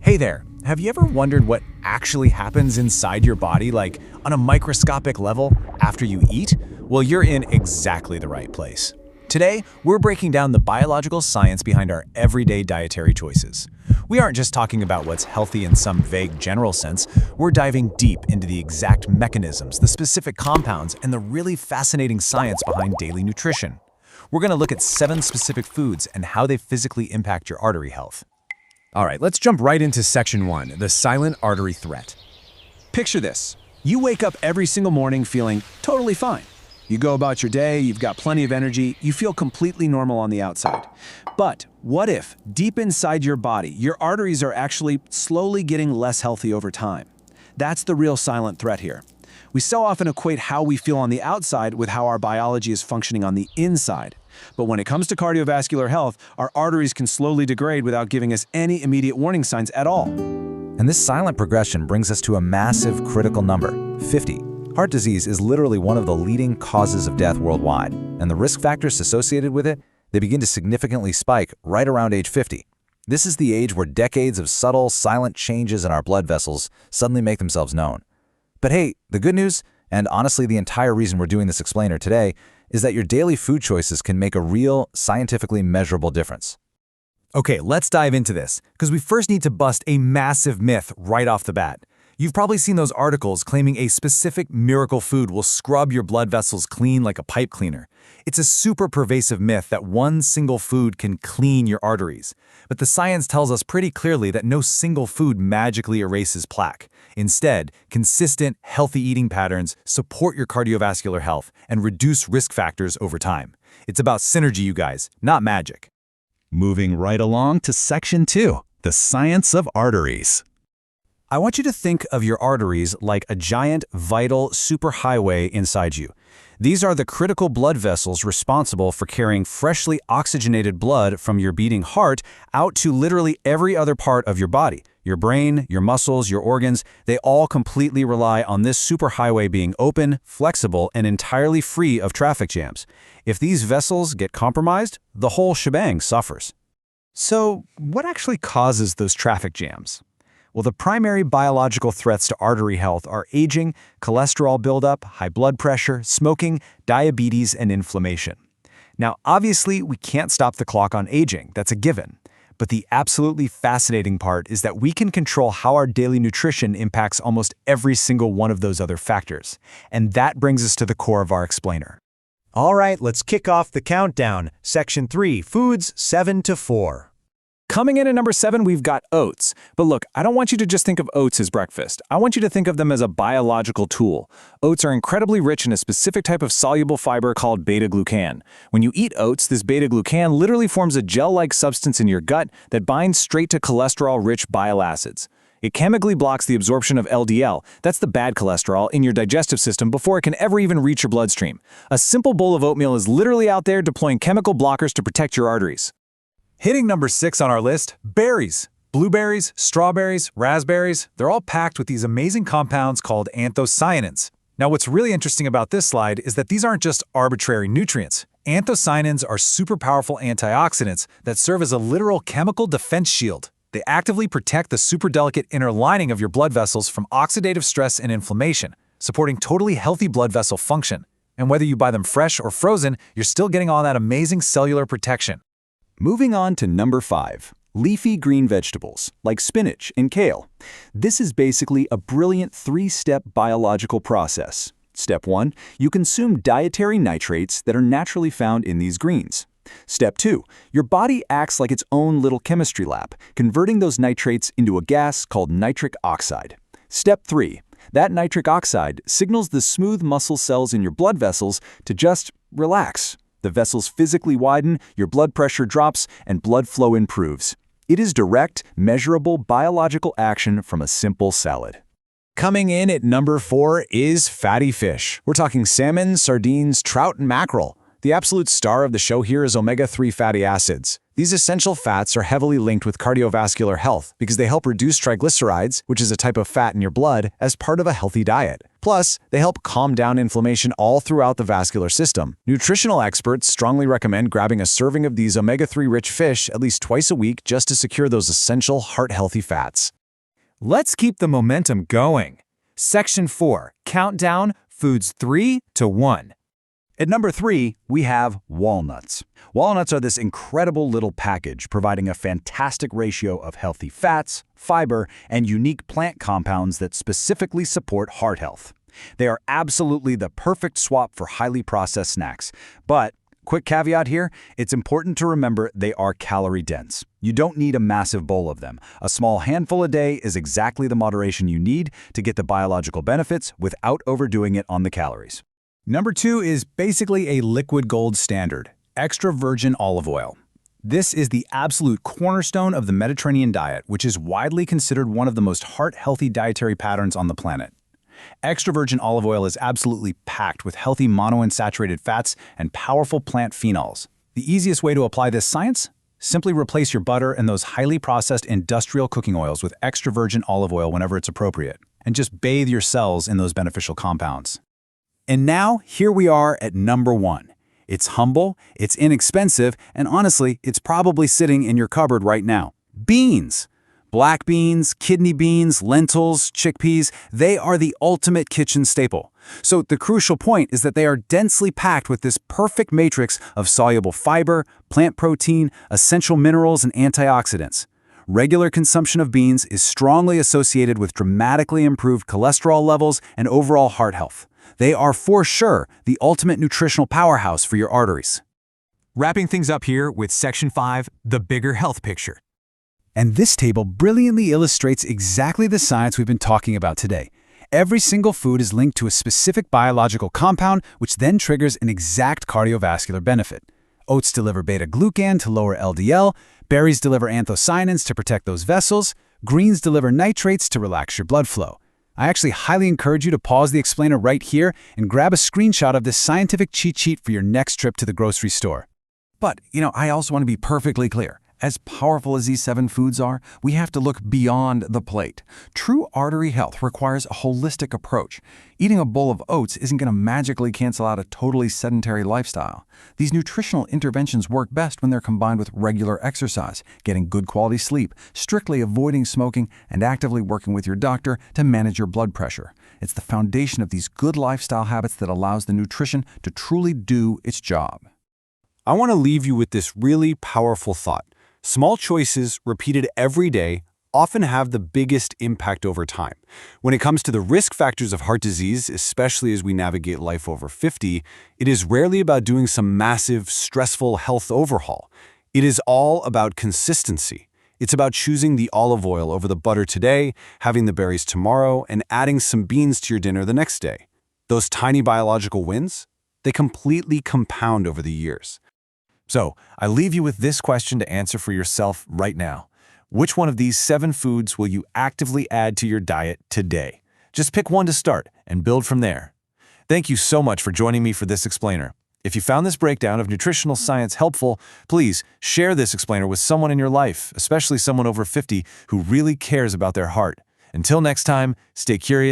Hey there, have you ever wondered what actually happens inside your body, like on a microscopic level, after you eat? Well, you're in exactly the right place. Today, we're breaking down the biological science behind our everyday dietary choices. We aren't just talking about what's healthy in some vague general sense, we're diving deep into the exact mechanisms, the specific compounds, and the really fascinating science behind daily nutrition. We're going to look at 7 specific foods and how they physically impact your artery health. All right, let's jump right into section 1, the silent artery threat. Picture this. You wake up every single morning feeling totally fine. You go about your day, you've got plenty of energy, you feel completely normal on the outside. But what if, deep inside your body, your arteries are actually slowly getting less healthy over time? That's the real silent threat here. We so often equate how we feel on the outside with how our biology is functioning on the inside. But when it comes to cardiovascular health, our arteries can slowly degrade without giving us any immediate warning signs at all. And this silent progression brings us to a massive critical number, 50. Heart disease is literally one of the leading causes of death worldwide, and the risk factors associated with it, they begin to significantly spike right around age 50. This is the age where decades of subtle, silent changes in our blood vessels suddenly make themselves known. But hey, the good news, and honestly the entire reason we're doing this explainer today, is that your daily food choices can make a real, scientifically measurable difference. Okay, let's dive into this, because we first need to bust a massive myth right off the bat. You've probably seen those articles claiming a specific miracle food will scrub your blood vessels clean like a pipe cleaner. It's a super pervasive myth that one single food can clean your arteries. But the science tells us pretty clearly that no single food magically erases plaque. Instead, consistent, healthy eating patterns support your cardiovascular health and reduce risk factors over time. It's about synergy, you guys, not magic. Moving right along to section 2, the science of arteries. I want you to think of your arteries like a giant, vital superhighway inside you. These are the critical blood vessels responsible for carrying freshly oxygenated blood from your beating heart out to literally every other part of your body. Your brain, your muscles, your organs, they all completely rely on this superhighway being open, flexible, and entirely free of traffic jams. If these vessels get compromised, the whole shebang suffers. So, what actually causes those traffic jams? Well, the primary biological threats to artery health are aging, cholesterol buildup, high blood pressure, smoking, diabetes, and inflammation. Now, obviously, we can't stop the clock on aging, that's a given. But the absolutely fascinating part is that we can control how our daily nutrition impacts almost every single one of those other factors. And that brings us to the core of our explainer. All right, let's kick off the countdown. Section 3, foods 7 to 4. Coming in at number 7, we've got oats. But look, I don't want you to just think of oats as breakfast. I want you to think of them as a biological tool. Oats are incredibly rich in a specific type of soluble fiber called beta-glucan. When you eat oats, this beta-glucan literally forms a gel-like substance in your gut that binds straight to cholesterol-rich bile acids. It chemically blocks the absorption of LDL, that's the bad cholesterol, in your digestive system before it can ever even reach your bloodstream. A simple bowl of oatmeal is literally out there deploying chemical blockers to protect your arteries. Hitting number 6 on our list, berries. Blueberries, strawberries, raspberries, they're all packed with these amazing compounds called anthocyanins. Now, what's really interesting about this slide is that these aren't just arbitrary nutrients. Anthocyanins are super powerful antioxidants that serve as a literal chemical defense shield. They actively protect the super delicate inner lining of your blood vessels from oxidative stress and inflammation, supporting totally healthy blood vessel function. And whether you buy them fresh or frozen, you're still getting all that amazing cellular protection. Moving on to number 5, leafy green vegetables, like spinach and kale. This is basically a brilliant 3-step biological process. Step 1, you consume dietary nitrates that are naturally found in these greens. Step 2, your body acts like its own little chemistry lab, converting those nitrates into a gas called nitric oxide. Step 3, that nitric oxide signals the smooth muscle cells in your blood vessels to just relax. The vessels physically widen, your blood pressure drops, and blood flow improves. It is direct, measurable biological action from a simple salad. Coming in at number 4 is fatty fish. We're talking salmon, sardines, trout, and mackerel. The absolute star of the show here is omega-3 fatty acids. These essential fats are heavily linked with cardiovascular health because they help reduce triglycerides, which is a type of fat in your blood, as part of a healthy diet. Plus, they help calm down inflammation all throughout the vascular system. Nutritional experts strongly recommend grabbing a serving of these omega-3 rich fish at least twice a week just to secure those essential heart-healthy fats. Let's keep the momentum going. Section 4, countdown, foods 3 to 1. At number 3, we have walnuts. Walnuts are this incredible little package, providing a fantastic ratio of healthy fats, fiber, and unique plant compounds that specifically support heart health. They are absolutely the perfect swap for highly processed snacks. But, quick caveat here, it's important to remember they are calorie-dense. You don't need a massive bowl of them. A small handful a day is exactly the moderation you need to get the biological benefits without overdoing it on the calories. Number 2 is basically a liquid gold standard, extra virgin olive oil. This is the absolute cornerstone of the Mediterranean diet, which is widely considered one of the most heart-healthy dietary patterns on the planet. Extra virgin olive oil is absolutely packed with healthy monounsaturated fats and powerful plant phenols. The easiest way to apply this science? Simply replace your butter and those highly processed industrial cooking oils with extra virgin olive oil whenever it's appropriate, and just bathe your cells in those beneficial compounds. And now, here we are at number 1. It's humble, it's inexpensive, and honestly, it's probably sitting in your cupboard right now. Beans! Black beans, kidney beans, lentils, chickpeas, they are the ultimate kitchen staple. So the crucial point is that they are densely packed with this perfect matrix of soluble fiber, plant protein, essential minerals, and antioxidants. Regular consumption of beans is strongly associated with dramatically improved cholesterol levels and overall heart health. They are for sure the ultimate nutritional powerhouse for your arteries. Wrapping things up here with Section 5, the bigger health picture. And this table brilliantly illustrates exactly the science we've been talking about today. Every single food is linked to a specific biological compound, which then triggers an exact cardiovascular benefit. Oats deliver beta-glucan to lower LDL, berries deliver anthocyanins to protect those vessels, greens deliver nitrates to relax your blood flow. I actually highly encourage you to pause the explainer right here and grab a screenshot of this scientific cheat sheet for your next trip to the grocery store. But, I also want to be perfectly clear. As powerful as these 7 foods are, we have to look beyond the plate. True artery health requires a holistic approach. Eating a bowl of oats isn't going to magically cancel out a totally sedentary lifestyle. These nutritional interventions work best when they're combined with regular exercise, getting good quality sleep, strictly avoiding smoking, and actively working with your doctor to manage your blood pressure. It's the foundation of these good lifestyle habits that allows the nutrition to truly do its job. I want to leave you with this really powerful thought. Small choices, repeated every day, often have the biggest impact over time. When it comes to the risk factors of heart disease, especially as we navigate life over 50, it is rarely about doing some massive, stressful health overhaul. It is all about consistency. It's about choosing the olive oil over the butter today, having the berries tomorrow, and adding some beans to your dinner the next day. Those tiny biological wins, they completely compound over the years. So, I leave you with this question to answer for yourself right now. Which one of these 7 foods will you actively add to your diet today? Just pick one to start and build from there. Thank you so much for joining me for this explainer. If you found this breakdown of nutritional science helpful, please share this explainer with someone in your life, especially someone over 50 who really cares about their heart. Until next time, stay curious.